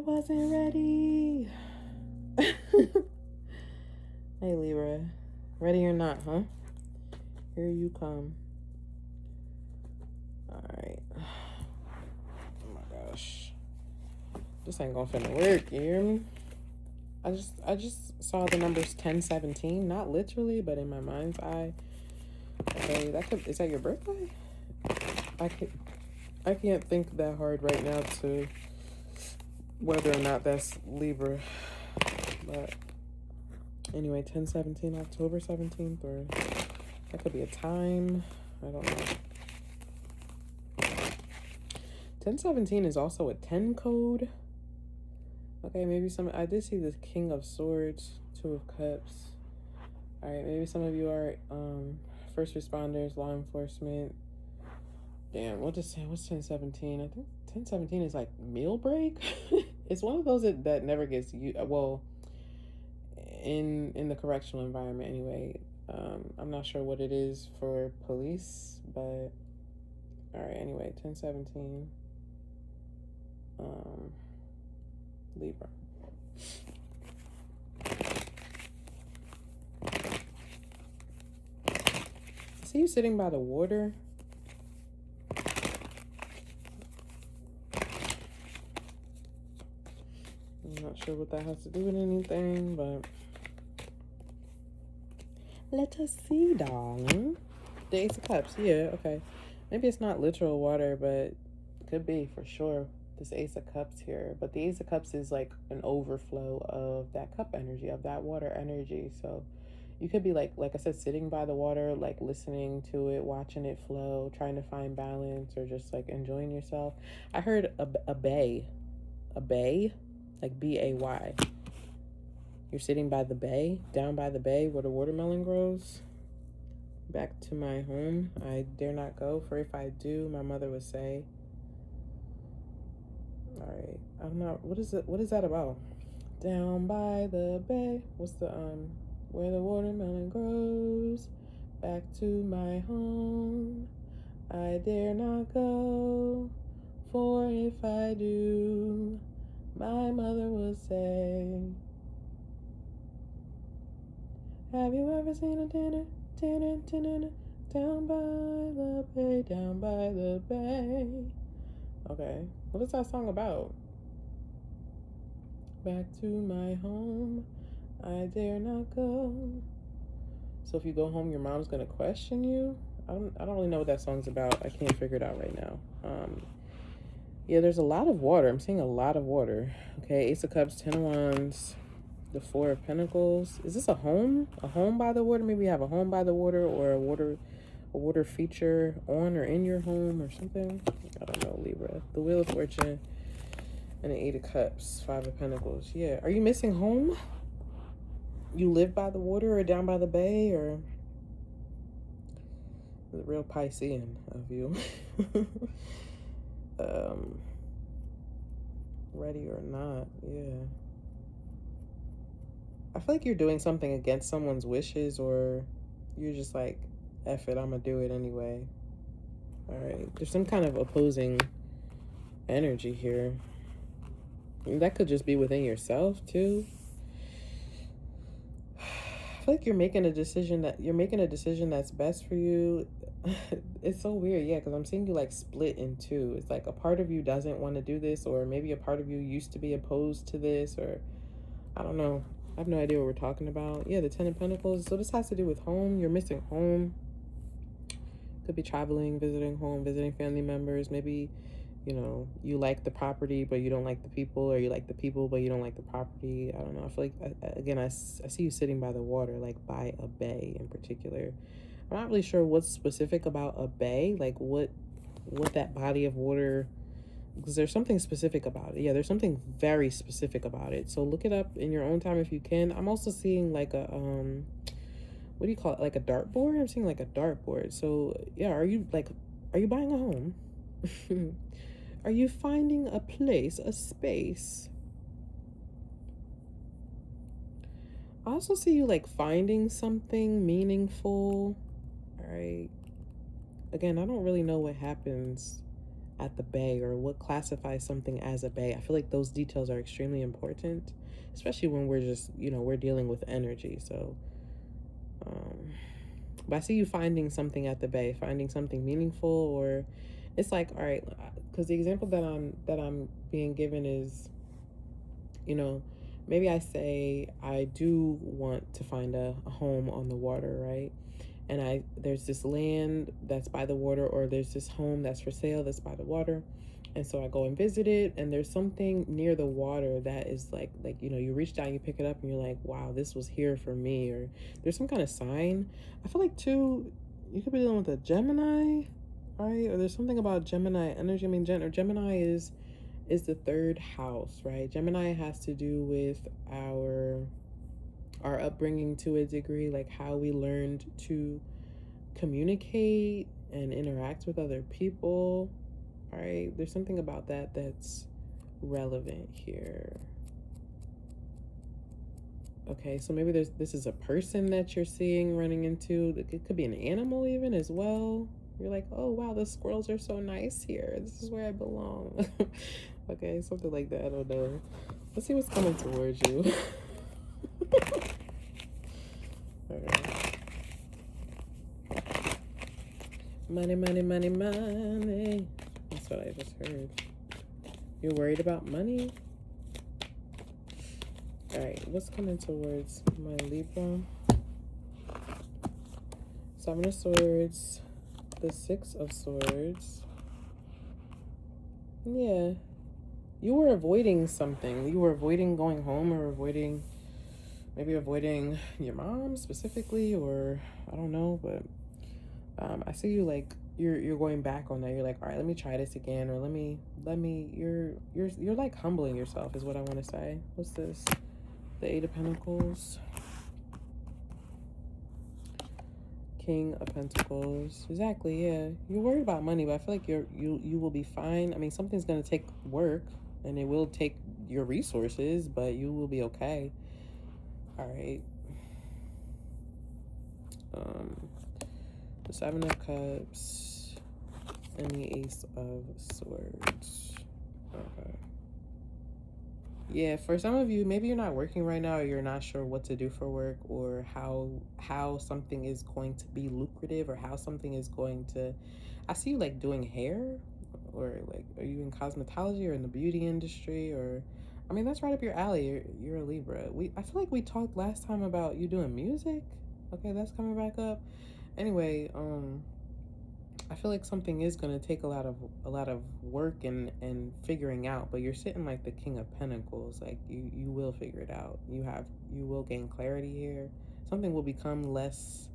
wasn't ready. Hey, Libra. Ready or not, huh? Here you come. Alright. Oh my gosh. This ain't gonna finna work, you hear me? I just saw the numbers 1017, not literally, but in my mind's eye. Okay, is that your birthday? I can't think that hard right now to whether or not that's Libra. But anyway, 1017, October 17th, or that could be a time. I don't know. 1017 is also a 10 code. Okay, maybe I did see the King of Swords, Two of Cups. All right, maybe some of you are first responders, law enforcement. Damn, what's 1017? I think 1017 is like meal break. It's one of those that never gets used. Well, in the correctional environment anyway. I'm not sure what it is for police, but all right. Anyway, 1017. Libra. I see you sitting by the water. I'm not sure what that has to do with anything, but let us see, darling. The Ace of Cups, yeah, okay. Maybe it's not literal water, but it could be for sure. This Ace of Cups here, but the Ace of Cups is like an overflow of that cup energy, of that water energy. So you could be like I said, sitting by the water, like listening to it, watching it flow, trying to find balance, or just like enjoying yourself. I heard a bay, like BAY. You're sitting by the bay, down by the bay where the watermelon grows. Back to my home, I dare not go, for if I do, my mother would say. All right, I'm not. What is that about? Down by the bay. What's the where the watermelon grows? Back to my home, I dare not go, for if I do, my mother would say. Have you ever seen a dinner down by the bay, down by the bay? Okay, what is that song about? Back to my home, I dare not go. So if you go home, your mom's gonna question you? I don't really know what that song's about. I can't figure it out right now. Yeah, there's a lot of water. I'm seeing a lot of water. Okay, Ace of Cups, 10 of Wands, the Four of Pentacles. Is this a home? A home by the water? Maybe you have a home by the water, or a water feature on or in your home or something. I don't know, Libra. The Wheel of Fortune and the Eight of Cups, Five of Pentacles. Yeah, are you missing home? You live by the water or down by the bay, or the real Piscean of you. Ready or not, yeah. I feel like you're doing something against someone's wishes, or you're just like, F it, I'm gonna do it anyway. All right, there's some kind of opposing energy here. And that could just be within yourself too. I feel like you're making a decision that's best for you. It's so weird, yeah, because I'm seeing you like split in two. It's like a part of you doesn't want to do this, or maybe a part of you used to be opposed to this, or I don't know. I have no idea what we're talking about. Yeah, the Ten of Pentacles. So this has to do with home. You're missing home. Could be traveling, visiting home, visiting family members. Maybe, you know, you like the property, but you don't like the people, or you like the people, but you don't like the property. I don't know. I feel like, again, I see you sitting by the water, like by a bay in particular. I'm not really sure what's specific about a bay, like what that body of water, because there's something specific about it. Yeah, there's something very specific about it. So look it up in your own time if you can. I'm also seeing like a what do you call it? Like a dartboard? I'm seeing like a dartboard. So yeah, are you buying a home? Are you finding a place, a space? I also see you like finding something meaningful. All right. Again, I don't really know what happens at the bay, or what classifies something as a bay. I feel like those details are extremely important, especially when we're just, we're dealing with energy. So, but I see you finding something at the bay, finding something meaningful, or it's like, all right, because the example that I'm being given is, maybe I say I do want to find a home on the water, right? And there's this land that's by the water, or there's this home that's for sale that's by the water. And so I go and visit it, and there's something near the water that is like, you reach down, you pick it up, and you're like, wow, this was here for me. Or there's some kind of sign. I feel like too, you could be dealing with a Gemini, right? Or there's something about Gemini energy. I mean, Gemini is the third house, right? Gemini has to do with our upbringing to a degree, like how we learned to communicate and interact with other people. All right, there's something about that that's relevant here. Okay, so maybe this is a person that you're seeing running into. It could be an animal even as well. You're like, oh wow, the squirrels are so nice here. This is where I belong. Okay, something like that. I don't know. Let's see what's coming towards you. Okay. Money, money, money, money. That's what I just heard. You're worried about money? All right, what's coming towards my Libra? Seven of Swords, the Six of Swords. Yeah, you were avoiding something. You were avoiding going home, or maybe avoiding your mom specifically, or I don't know, but I see you like you're going back on that. You're like, all right, let me try this again, or let me you're like humbling yourself is what I want to say. What's this? The Eight of Pentacles, King of Pentacles. Exactly, yeah. You're worried about money, but I feel like you will be fine. I mean, something's gonna take work, and it will take your resources, but you will be okay. All right. The Seven of Cups and the Ace of Swords. Okay. Yeah, for some of you, maybe you're not working right now, or you're not sure what to do for work, or how something is going to be lucrative, or how something is going to. I see you like doing hair, or like, are you in cosmetology or in the beauty industry, or I mean, that's right up your alley. You're a Libra. I feel like we talked last time about you doing music. Okay, that's coming back up. Anyway, I feel like something is going to take a lot of work and figuring out, but you're sitting like the King of Pentacles. Like you will figure it out. You will gain clarity here. Something will become less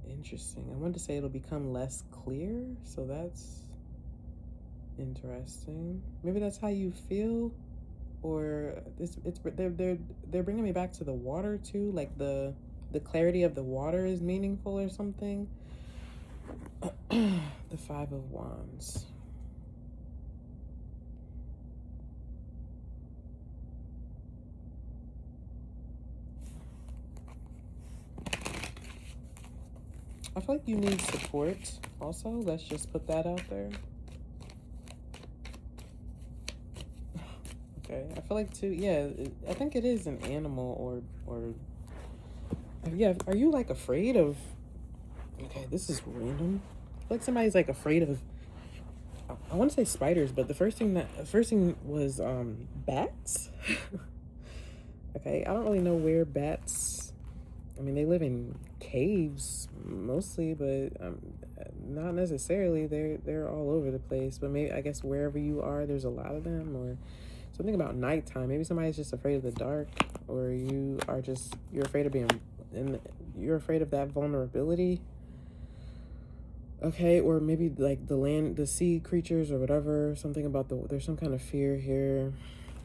interesting. I wanted to say it'll become less clear, so that's interesting. Maybe that's how you feel, or they're bringing me back to the water too. Like the clarity of the water is meaningful or something. The Five of Wands. I feel like you need support also. Let's just put that out there. Okay, I feel like too, yeah, I think it is an animal or yeah, are you like afraid of, okay, this is random. I feel like somebody's like afraid of, I want to say spiders, but the first thing was bats. Okay, I don't really know where bats, I mean, they live in caves mostly, but not necessarily. They're all over the place, but maybe, I guess wherever you are, there's a lot of them, or something about nighttime. Maybe somebody's just afraid of the dark, or you're afraid of you're afraid of that vulnerability. Okay, or maybe like the sea creatures or whatever. Something about there's some kind of fear here,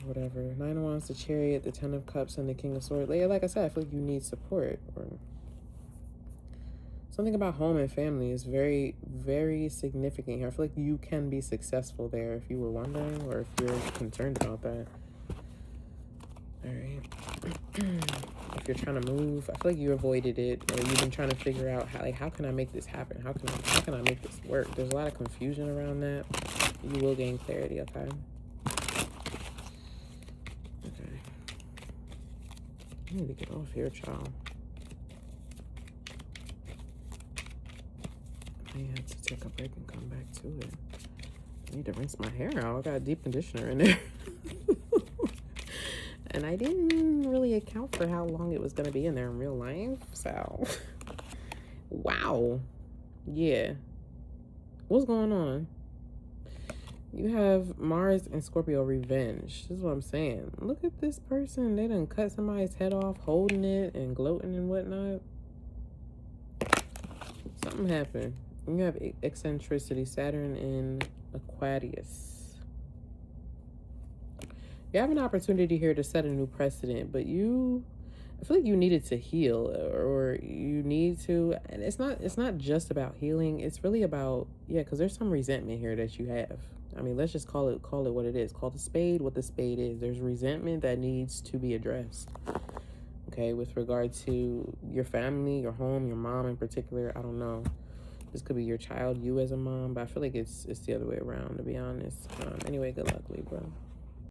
whatever. Nine of Wands, the Chariot, the Ten of Cups, and the King of Swords. Like I said, I feel like you need support, or something about home and family is very, very significant here. I feel like you can be successful there if you were wondering, or if you're concerned about that. All right. If you're trying to move, I feel like you avoided it, or you've been trying to figure out how can I make this happen? How can I make this work? There's a lot of confusion around that. You will gain clarity, okay? Okay. I need to get off here, child. I may have to take a break and come back to it. I need to rinse my hair out. I got a deep conditioner in there. And I didn't really account for how long it was going to be in there in real life. So, wow. Yeah. What's going on? You have Mars and Scorpio revenge. This is what I'm saying. Look at this person. They done cut somebody's head off, holding it and gloating and whatnot. Something happened. You have eccentricity, Saturn in Aquarius. You have an opportunity here to set a new precedent, but I feel like you needed to heal, or you need to, and it's not just about healing. It's really about, because there's some resentment here that you have. I mean, let's just call it what it is. Call the spade what the spade is. There's resentment that needs to be addressed. Okay, with regard to your family, your home, your mom in particular. I don't know. This could be your child, you as a mom, but I feel like it's the other way around, to be honest. Anyway, good luck, Libra.